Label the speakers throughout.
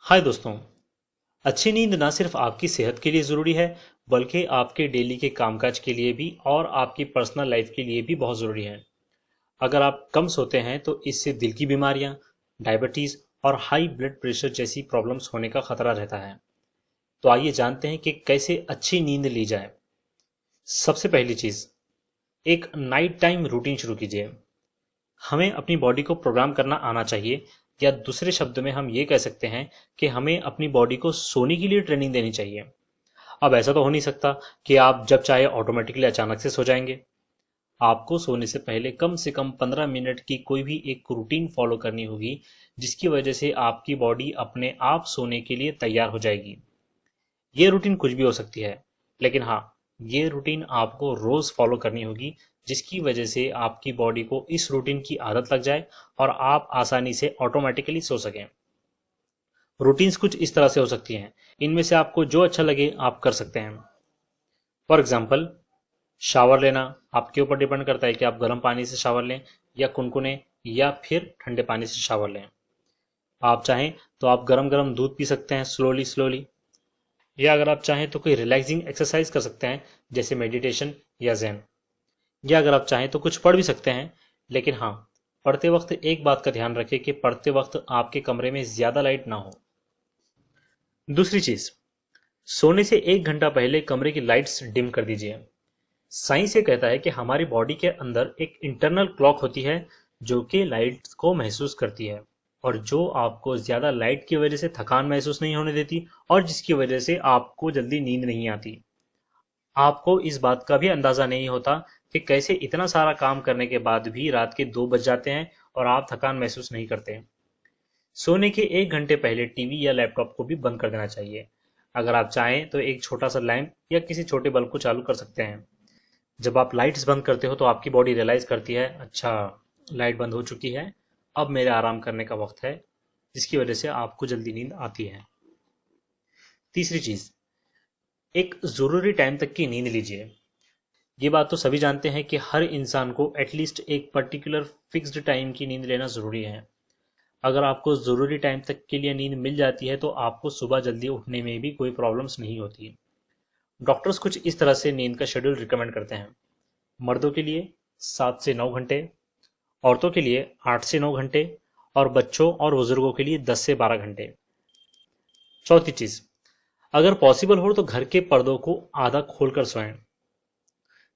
Speaker 1: हाय दोस्तों। अच्छी नींद ना सिर्फ आपकी सेहत के लिए ज़रूरी है बल्कि आपके डेली के कामकाज के लिए भी और आपकी पर्सनल लाइफ के लिए भी बहुत ज़रूरी है। अगर आप कम सोते हैं तो इससे दिल की बीमारियां, डायबिटीज़ और हाई ब्लड प्रेशर जैसी प्रॉब्लम्स होने का खतरा रहता है। तो आइए जानते हैं कि कैसे अच्छी नींद ली जाए। सबसे पहली चीज़, एक नाइट टाइम रूटीन शुरू कीजिए। हमें अपनी बॉडी को प्रोग्राम करना आना चाहिए, या दूसरे शब्द में हम ये कह सकते हैं कि हमें अपनी बॉडी को सोने के लिए ट्रेनिंग देनी चाहिए। अब ऐसा तो हो नहीं सकता कि आप जब चाहे ऑटोमेटिकली अचानक से सो जाएंगे। आपको सोने से कम 15 मिनट की कोई भी एक रूटीन फॉलो करनी होगी, जिसकी वजह से आपकी बॉडी अपने आप सोने के लिए तैयार हो जाएगी। ये रूटीन कुछ भी हो सकती है, लेकिन हाँ, ये रूटीन आपको रोज फॉलो करनी होगी, जिसकी वजह से आपकी बॉडी को इस रूटीन की आदत लग जाए और आप आसानी से ऑटोमेटिकली सो सकें। रूटीन्स कुछ इस तरह से हो सकती हैं, इनमें से आपको जो अच्छा लगे आप कर सकते हैं। फॉर एग्जाम्पल, शावर लेना आपके ऊपर डिपेंड करता है कि आप गर्म पानी से शावर लें या कुनकुने या फिर ठंडे पानी से शावर लें। आप चाहें तो आप गरम गरम दूध पी सकते हैं स्लोली स्लोली, या अगर आप चाहें तो कोई रिलैक्सिंग एक्सरसाइज कर सकते हैं जैसे मेडिटेशन या जैन, या अगर आप चाहें तो कुछ पढ़ भी सकते हैं। लेकिन हाँ, पढ़ते वक्त एक बात का ध्यान रखें कि पढ़ते वक्त आपके कमरे में ज़्यादा लाइट ना हो। दूसरी चीज़, सोने से 1 घंटा पहले कमरे की लाइट्स डिम कर दीजिए। साइंस ये कहता है कि हमारी बॉडी के अंदर एक इंटरनल क्लॉक होती है जो कि लाइट को महसूस करती है, और जो आपको ज़्यादा लाइट की वजह से थकान महसूस नहीं होने देती और जिसकी वजह से आपको जल्दी नींद नहीं आती। आपको इस बात का भी अंदाज़ा नहीं होता कि कैसे इतना सारा काम करने के बाद भी रात के 2 बज जाते हैं और आप थकान महसूस नहीं करते। सोने के 1 घंटे पहले टीवी या लैपटॉप को भी बंद कर देना चाहिए। अगर आप चाहें तो एक छोटा सा लैंप या किसी छोटे बल्ब को चालू कर सकते हैं। जब आप लाइट्स बंद करते हो तो आपकी बॉडी रियलाइज करती है, अच्छा, लाइट बंद हो चुकी है, अब मेरे आराम करने का वक्त है, जिसकी वजह से आपको जल्दी नींद आती है। तीसरी चीज, एक जरूरी टाइम तक की नींद लीजिए। ये बात तो सभी जानते हैं कि हर इंसान को एटलीस्ट एक पर्टिकुलर फिक्स्ड टाइम की नींद लेना जरूरी है। अगर आपको ज़रूरी टाइम तक के लिए नींद मिल जाती है तो आपको सुबह जल्दी उठने में भी कोई प्रॉब्लम्स नहीं होती। डॉक्टर्स कुछ इस तरह से नींद का शेड्यूल रिकमेंड करते हैं। मर्दों के लिए 7 से 9 घंटे, औरतों के लिए 8 से 9 घंटे, और बच्चों और बुजुर्गों के लिए 10 से 12 घंटे। चौथी चीज़, अगर पॉसिबल हो तो घर के पर्दों को आधा खोलकर सोएं।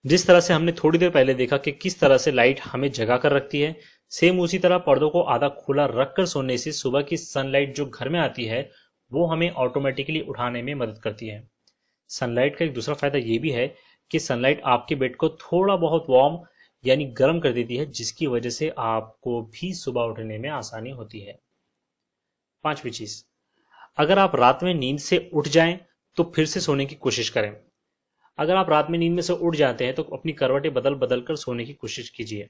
Speaker 1: जिस तरह से हमने थोड़ी देर पहले देखा कि किस तरह से लाइट हमें जगा कर रखती है, सेम उसी तरह पर्दों को आधा खुला रखकर सोने से सुबह की सनलाइट जो घर में आती है वो हमें ऑटोमेटिकली उठाने में मदद करती है। सनलाइट का एक दूसरा फायदा ये भी है कि सनलाइट आपके बेड को थोड़ा बहुत वार्म यानी गर्म कर देती है, जिसकी वजह से आपको भी सुबह उठने में आसानी होती है। पांचवी चीज, अगर आप रात में नींद से उठ जाएं तो फिर से सोने की कोशिश करें। अगर आप रात में नींद में से उठ जाते हैं तो अपनी करवटें बदल बदल कर सोने की कोशिश कीजिए।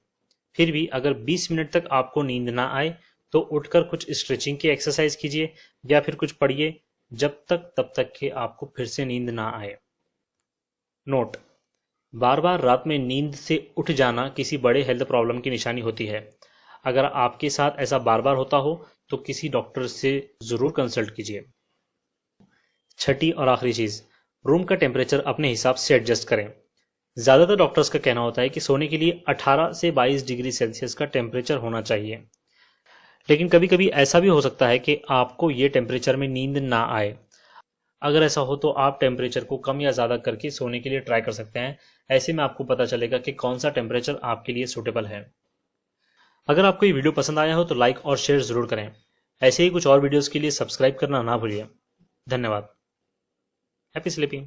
Speaker 1: फिर भी अगर 20 मिनट तक आपको नींद ना आए तो उठकर कुछ स्ट्रेचिंग की एक्सरसाइज कीजिए या फिर कुछ पढ़िए, जब तक तब तक कि आपको फिर से नींद ना आए। नोट, बार बार रात में नींद से उठ जाना किसी बड़े हेल्थ प्रॉब्लम की निशानी होती है। अगर आपके साथ ऐसा बार बार होता हो तो किसी डॉक्टर से ज़रूर कंसल्ट कीजिए। छठी और आखिरी चीज़, रूम का टेम्परेचर अपने हिसाब से एडजस्ट करें। ज़्यादातर डॉक्टर्स का कहना होता है कि सोने के लिए 18 से 22 डिग्री सेल्सियस का टेम्परेचर होना चाहिए, लेकिन कभी कभी ऐसा भी हो सकता है कि आपको ये टेम्परेचर में नींद ना आए। अगर ऐसा हो तो आप टेम्परेचर को कम या ज़्यादा करके सोने के लिए ट्राई कर सकते हैं। ऐसे में आपको पता चलेगा कि कौन सा टेम्परेचर आपके लिए सूटेबल है। अगर आपको ये वीडियो पसंद आया हो तो लाइक और शेयर ज़रूर करें। ऐसे ही कुछ और वीडियोज़ के लिए सब्सक्राइब करना ना भूलिए। धन्यवाद। Happy sleeping.